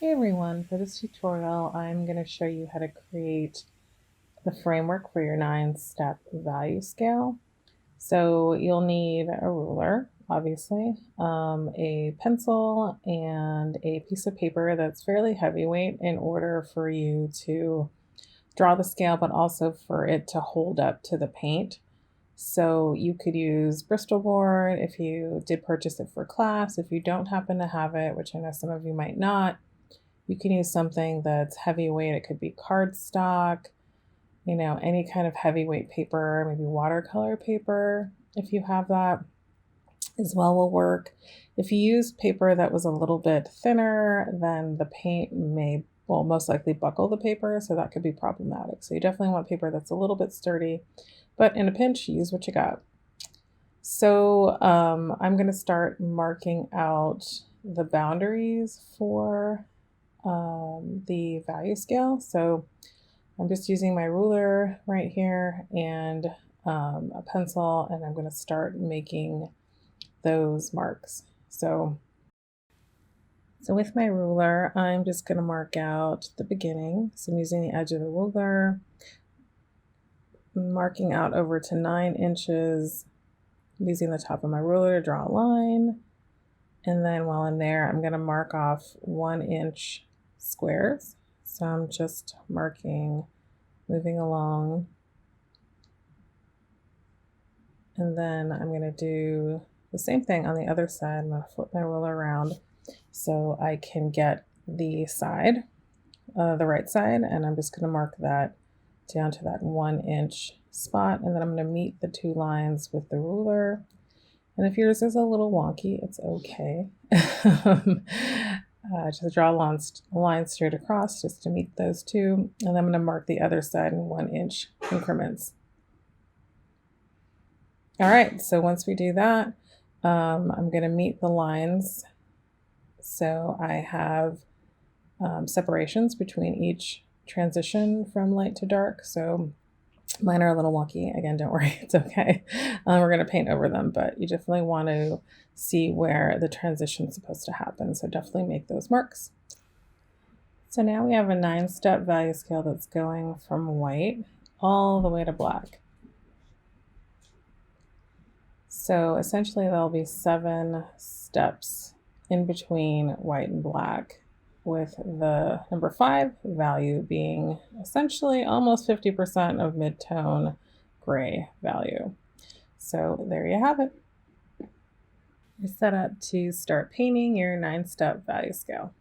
Hey everyone, for this tutorial, I'm going to show you how to create the framework for your 9-step value scale. So you'll need a ruler, obviously, a pencil, and a piece of paper that's fairly heavyweight in order for you to draw the scale, but also for it to hold up to the paint. So you could use Bristol board if you did purchase it for class. If you don't happen to have it, which I know some of you might not, you can use something that's heavyweight. It could be cardstock, any kind of heavyweight paper, maybe watercolor paper, if you have that as well, will work. If you use paper that was a little bit thinner, then the paint will most likely buckle the paper, so that could be problematic. So you definitely want paper that's a little bit sturdy, but in a pinch, use what you got. So I'm going to start marking out the boundaries for the value scale. So I'm just using my ruler right here and a pencil, and I'm going to start making those marks. So with my ruler, I'm just going to mark out the beginning. So I'm using the edge of the ruler, marking out over to 9 inches, using the top of my ruler to draw a line. And then while I'm there, I'm going to mark off 1-inch squares. So I'm just marking, moving along. And then I'm going to do the same thing on the other side. I'm going to flip my ruler around so I can get the side, the right side, and I'm just going to mark that down to that 1-inch spot. And then I'm going to meet the two lines with the ruler. And if yours is a little wonky, it's okay. Just draw a line straight across just to meet those two. And then I'm going to mark the other side in 1-inch increments. All right, so once we do that, I'm going to meet the lines. So I have separations between each transition from light to dark. So mine are a little wonky. Again, don't worry, it's okay. We're going to paint over them, but you definitely want to see where the transition is supposed to happen. So definitely make those marks. So now we have a 9-step value scale that's going from white all the way to black. So essentially there'll be 7 steps in between white and black, with the number 5 value being essentially almost 50% of mid-tone gray value. So there you have it. You're set up to start painting your 9-step value scale.